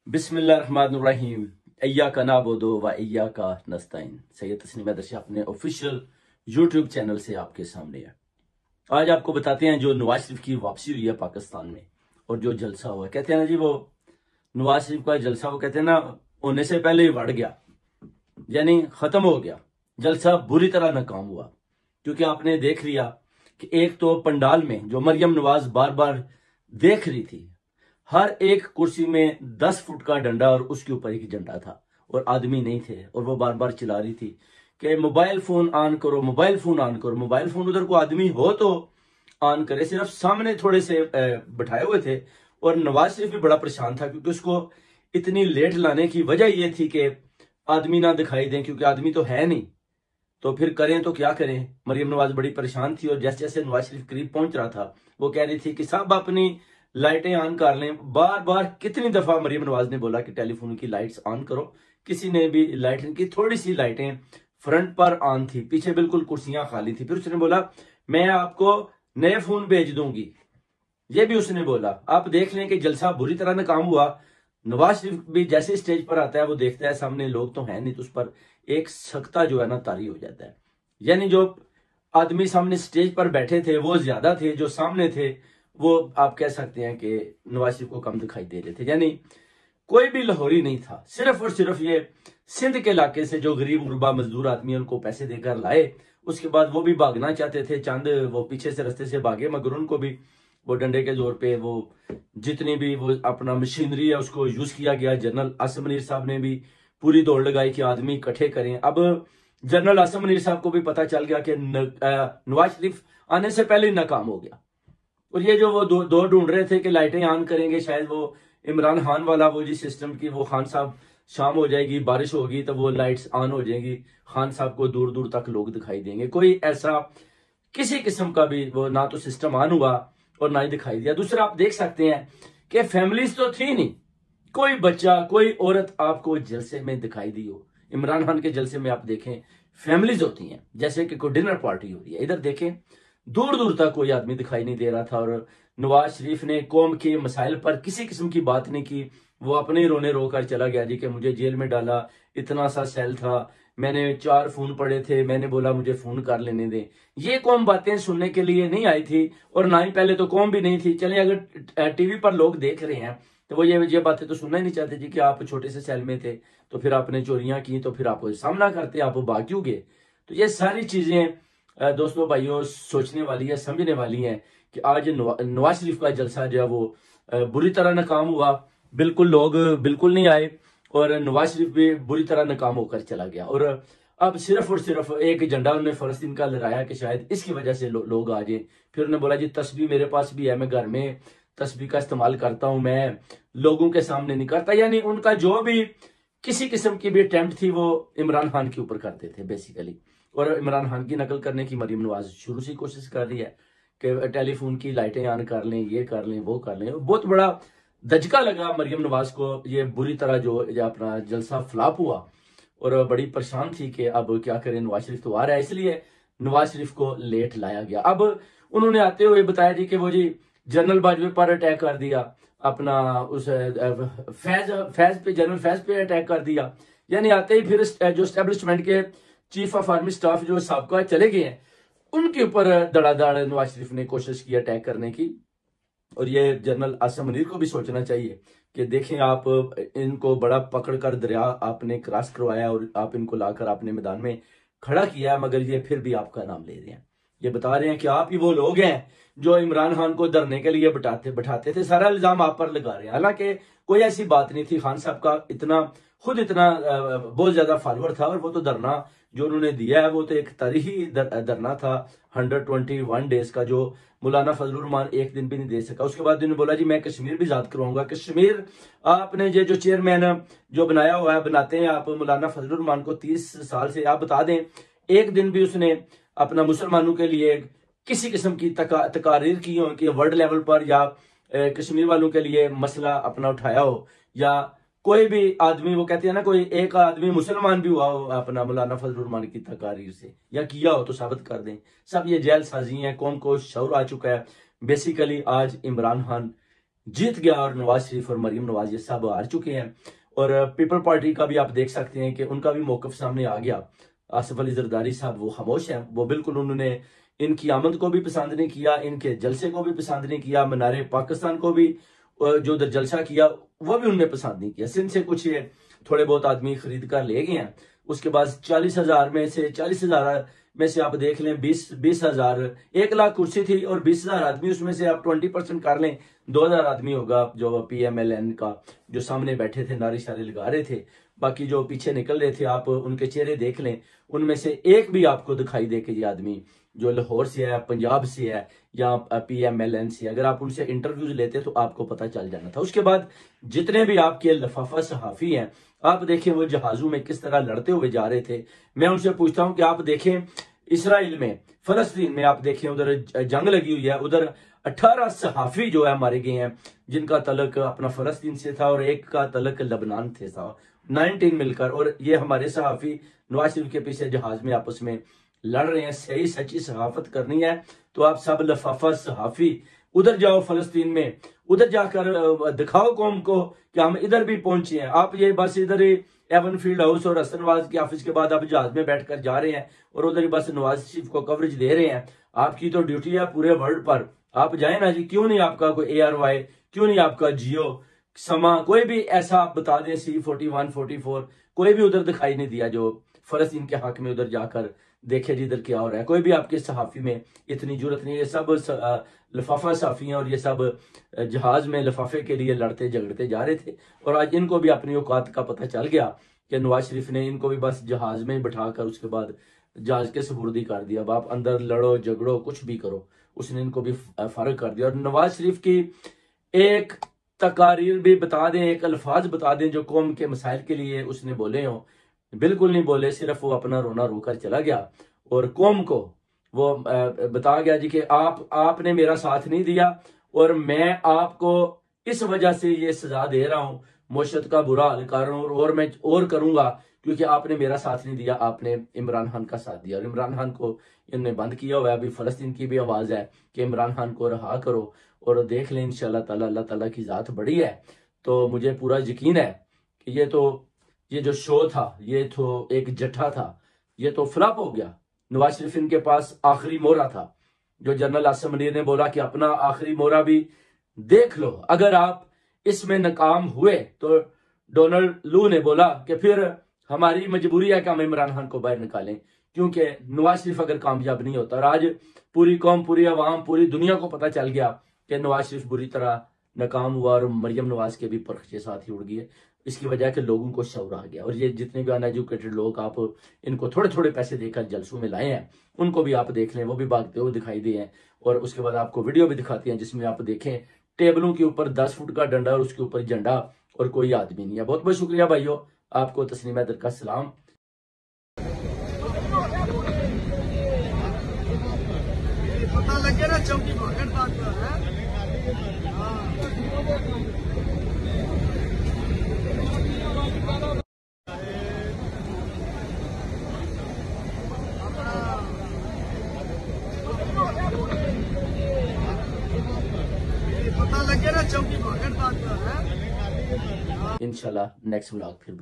बिस्मिल्लाहिर्रहमानिर्रहीम। इय्याका नअबुदु व इय्याका नस्तईन। सैयद तस्नीम हैदर अपने ऑफिशियल यूट्यूब चैनल से आपके सामने है। आज आपको बताते हैं जो नवाज शरीफ की वापसी हुई है पाकिस्तान में और जो जलसा हुआ। कहते हैं ना जी, वो नवाज शरीफ का जलसा, वो कहते हैं ना, होने से पहले ही बढ़ गया, यानी खत्म हो गया। जलसा बुरी तरह नाकाम हुआ, क्योंकि आपने देख लिया कि एक तो पंडाल में जो मरियम नवाज बार बार देख रही थी, हर एक कुर्सी में 10 फुट का डंडा और उसके ऊपर एक झंडा था और आदमी नहीं थे, और वो बार बार चिल्ला रही थी कि मोबाइल फोन ऑन करो, मोबाइल फोन ऑन करो। मोबाइल फोन उधर को आदमी हो तो ऑन करे, सिर्फ सामने थोड़े से बैठाए हुए थे। और नवाज शरीफ भी बड़ा परेशान था, क्योंकि उसको इतनी लेट लाने की वजह यह थी कि आदमी ना दिखाई दें, क्योंकि आदमी तो है नहीं, तो फिर करें तो क्या करें। मरियम नवाज बड़ी परेशान थी, और जैसे जैसे नवाज शरीफ करीब पहुंच रहा था, वो कह रही थी कि सब अपनी लाइटें ऑन कर लें। बार बार कितनी दफा मरियम नवाज ने बोला कि टेलीफोन की लाइट्स ऑन करो, किसी ने भी लाइट की, थोड़ी सी लाइटें फ्रंट पर ऑन थी, पीछे बिल्कुल कुर्सियां खाली थी। फिर उसने बोला मैं आपको नए फोन भेज दूंगी, ये भी उसने बोला। आप देख लें कि जलसा बुरी तरह नाकाम हुआ। नवाज शरीफ भी जैसे स्टेज पर आता है, वो देखता है सामने लोग तो हैं नहीं, तो उस पर एक सख्ता जो है ना तारी हो जाता है। यानी जो आदमी सामने स्टेज पर बैठे थे वो ज्यादा थे, जो सामने थे वो आप कह सकते हैं कि नवाज शरीफ को कम दिखाई दे रहे थे। यानी कोई भी लाहौरी नहीं था, सिर्फ और सिर्फ ये सिंध के इलाके से जो गरीब गुरबा मजदूर आदमी उनको पैसे देकर लाए। उसके बाद वो भी भागना चाहते थे, चंद वो पीछे से रास्ते से भागे, मगर उनको भी वो डंडे के जोर पे वो जितनी भी वो अपना मशीनरी है उसको यूज किया गया। जनरल आसिम मुनीर साहब ने भी पूरी दौड़ लगाई कि आदमी इकट्ठे करें। अब जनरल आसिम मुनीर साहब को भी पता चल गया कि नवाज शरीफ आने से पहले ही नाकाम हो गया। और ये जो वो दो ढूंढ रहे थे कि लाइटें ऑन करेंगे, शायद वो इमरान खान वाला वो जी सिस्टम की, वो खान साहब शाम हो जाएगी, बारिश होगी तो वो लाइट्स ऑन हो जाएंगी, खान साहब को दूर दूर तक लोग दिखाई देंगे। कोई ऐसा किसी किस्म का भी वो ना तो सिस्टम ऑन हुआ और ना ही दिखाई दिया। दूसरा आप देख सकते हैं कि फैमिलीज तो थी नहीं, कोई बच्चा कोई औरत आपको जलसे में दिखाई दी हो। इमरान खान के जलसे में आप देखें फैमिलीज होती हैं, जैसे कि कोई डिनर पार्टी हो रही है, इधर देखें दूर दूर तक कोई आदमी दिखाई नहीं दे रहा था। और नवाज शरीफ ने कौम के मसाइल पर किसी किस्म की बात नहीं की, वो अपने रोने रो कर चला गया जी कि मुझे जेल में डाला, इतना सा सेल था, मैंने 4 फोन पड़े थे, मैंने बोला मुझे फोन कर लेने दें। ये कौम बातें सुनने के लिए नहीं आई थी, और ना ही पहले तो कौम भी नहीं थी। चले अगर टीवी पर लोग देख रहे हैं तो वो ये बातें तो सुनना ही नहीं चाहते जी कि आप छोटे से सेल में थे तो फिर आपने चोरियां की, तो फिर आप सामना करते, आप भाग क्यों गए। तो ये सारी चीजें दोस्तों भाइयों सोचने वाली है, समझने वाली है कि आज नवाज शरीफ का जलसा जो है वो बुरी तरह नाकाम हुआ। बिल्कुल लोग बिल्कुल नहीं आए, और नवाज शरीफ भी बुरी तरह नाकाम होकर चला गया। और अब सिर्फ और सिर्फ एक एजेंडा उन्होंने फलस्तीन का लहराया कि शायद इसकी वजह से लोग आ जाए। फिर उन्होंने बोला जी तस्बीह मेरे पास भी है, मैं घर में तस्बीह का इस्तेमाल करता हूं, मैं लोगों के सामने नहीं करता। यानी उनका जो भी किसी किस्म की भी अटेम्प्ट थी वो इमरान खान के ऊपर करते थे बेसिकली। और इमरान खान की नकल करने की मरियम नवाज शुरू से कोशिश कर रही है कि टेलीफोन की लाइटें ऑन कर लें, ये कर लें, वो कर लें। बहुत बड़ा धचका लगा मरियम नवाज को, ये बुरी तरह जो अपना जलसा फ्लॉप हुआ, और बड़ी परेशान थी कि अब क्या करें, नवाज शरीफ तो आ रहा है, इसलिए नवाज शरीफ को लेट लाया गया। अब उन्होंने आते हुए बताया जी कि वो जी जनरल बाजवे पर अटैक कर दिया, अपना उस फैज पे, जनरल फैज पे अटैक कर दिया। यानी आते ही फिर जो एस्टेब्लिशमेंट के चीफ ऑफ आर्मी स्टाफ जो साबका चले गए हैं, उनके ऊपर धड़ाधड़ नवाज शरीफ ने कोशिश की अटैक करने की। और ये जनरल आसिम मुनीर को भी सोचना चाहिए कि देखें, आप इनको बड़ा पकड़कर दरिया आपने क्रॉस करवाया और आप इनको लाकर आपने मैदान में खड़ा किया, मगर ये फिर भी आपका नाम ले रहे हैं। ये बता रहे हैं कि आप ही वो लोग हैं जो इमरान खान को धरने के लिए बैठाते थे, सारा इल्जाम आप पर लगा रहे हैं। हालांकि कोई ऐसी बात नहीं थी, खान साहब का इतना बहुत ज्यादा फॉलोअर था, और वो तो धरना जो उन्होंने दिया है वो तो एक तारीखी धरना था 121 डेज का, जो मौलाना फजलुर रहमान एक दिन भी नहीं दे सका। उसके बाद उन्होंने बोला जी मैं कश्मीर भी आजाद करवाऊंगा। कश्मीर आपने ये जो चेयरमैन जो बनाया हुआ है, बनाते हैं आप मौलाना फजलुर रहमान को 30 साल से, आप बता दें एक दिन भी उसने अपना मुसलमानों के लिए किसी किस्म की तकारीर की हो कि वर्ल्ड लेवल पर या कश्मीर वालों के लिए मसला अपना उठाया हो, या कोई भी आदमी, वो कहते हैं ना, कोई एक आदमी मुसलमान भी हुआ हो अपना मौलाना फजलुर रहमान की तकारीर से, या किया हो तो साबित कर दें। सब ये जेल साजी है, कौम को शौर आ चुका है। बेसिकली आज इमरान खान जीत गया और नवाज शरीफ और मरियम नवाज ये सब हार चुके हैं। और पीपल पार्टी का भी आप देख सकते हैं कि उनका भी मौकफ सामने आ गया। आसिफ अली जरदारी साहब वो खामोश हैं, वो बिल्कुल उन्होंने इनकी आमद को भी पसंद नहीं किया, इनके जलसे को भी पसंद नहीं किया, मीनारे पाकिस्तान को भी जो उधर जलसा किया वो भी उन्होंने पसंद नहीं किया। सिंध से कुछ ये थोड़े बहुत आदमी खरीद कर ले गए हैं। उसके बाद 40,000 में से आप देख लें 20,000, 1 लाख कुर्सी थी और 20,000 आदमी, उसमें से आप 20% कर लें 2,000 आदमी होगा जो PMLN का जो सामने बैठे थे नारे शारे लगा रहे थे। बाकी जो पीछे निकल रहे थे आप उनके चेहरे देख लें, उनमें से एक भी आपको दिखाई दे कि ये आदमी जो लाहौर से है, पंजाब से है या PMLN से, अगर आप उनसे इंटरव्यूज लेते तो आपको पता चल जाना था। उसके बाद जितने भी आपके लफाफा सहाफी हैं आप देखें वो जहाजों में किस तरह लड़ते हुए जा रहे थे। मैं उनसे पूछता हूं कि आप देखें इसराइल में, फलस्तीन में आप देखें उधर जंग लगी हुई है, उधर 18 सहाफी जो है मारे गए हैं जिनका तलक अपना फलस्तीन से था और एक का तलक लबनान से था, 19 मिलकर। और ये हमारे सहाफी नवाज शरीफ के पीछे जहाज में आपस में लड़ रहे हैं। सही सच्ची सहाफत करनी है तो आप सब लफाफा सहाफी उधर जाओ फलस्तीन में, उधर जाकर दिखाओ कौम को कि हम इधर भी पहुंचे हैं। आप ये बस इधर ही एवन फील्ड हाउस और हसन नवाज के ऑफिस के बाद आप जहाज में बैठकर जा रहे हैं और उधर ही बस नवाज शरीफ को कवरेज दे रहे हैं। आपकी तो ड्यूटी है पूरे वर्ल्ड पर, आप जाए ना जी। क्यों नहीं आपका कोई ARY, क्यों नहीं आपका जियो, समा, कोई भी ऐसा आप बता दें, C41, 44 कोई भी उधर दिखाई नहीं दिया जो फलस्तीन के हक में उधर जाकर देखे जिधर क्या हो रहा है। कोई भी आपके सहाफी में इतनी जरूरत नहीं है। ये सब लफाफा सहाफी हैं और ये सब जहाज में लफाफे के लिए लड़ते झगड़ते जा रहे थे। और आज इनको भी अपनी औकात का पता चल गया कि नवाज शरीफ ने इनको भी बस जहाज में बिठाकर उसके बाद जहाज के सुपुर्दी कर दिया। अब आप अंदर लड़ो झगड़ो कुछ भी करो, उसने इनको भी फारग कर दिया। और नवाज शरीफ की एक तकारीर भी बता दें, एक अल्फाज बता दें जो कौम के मसाइल के लिए उसने बोले हो, बिल्कुल नहीं बोले। सिर्फ वो अपना रोना रोकर चला गया और कौम को वो बता गया जी कि आपने मेरा साथ नहीं दिया और मैं आपको इस वजह से ये सजा दे रहा हूं, मुशत का बुरा हाल कर रहा हूं और मैं और करूंगा क्योंकि आपने मेरा साथ नहीं दिया, आपने इमरान खान का साथ दिया। और इमरान खान को इन्होंने बंद किया हुआ है। अभी फलस्तीन की भी आवाज है कि इमरान खान को रहा करो और देख लें इंशाल्लाह ताला अल्लाह ताला की जात बड़ी है। तो मुझे पूरा यकीन है कि ये जो शो था ये तो एक जट्ठा था, ये तो फ्लॉप हो गया। नवाज शरीफ इनके पास आखिरी मोहरा था। जो जनरल आसिम मुनीर ने बोला कि अपना आखिरी मोहरा भी देख लो, अगर आप इसमें नाकाम हुए तो डोनाल्ड लू ने बोला कि फिर हमारी मजबूरी है कि हम इमरान खान को बाहर निकालें, क्योंकि नवाज शरीफ अगर कामयाब नहीं होता। और आज पूरी कौम, पूरी अवाम, पूरी दुनिया को पता चल गया कि नवाज शरीफ बुरी तरह नाकाम हुआ और मरियम नवाज के भी परखचे साथ ही उड़ गए। इसकी वजह के लोगों को शौर आ गया। और ये जितने भी अनएजुकेटेड लोग आप इनको थोड़े थोड़े पैसे देकर जलसों में लाए हैं उनको भी आप देख लें, वो भी भागते हुए दिखाई दिए हैं। और उसके बाद आपको वीडियो भी दिखाते हैं जिसमें आप देखें टेबलों के ऊपर 10 फुट का डंडा और उसके ऊपर झंडा और कोई आदमी नहीं है। बहुत बहुत शुक्रिया भाइयों, आपको तस्नीम हैदर का सलाम। पता लगे ना चौकी भागन बात है। पता लगे ना चौकी भागन बात है। इंशाल्लाह नेक्स्ट व्लॉग फिर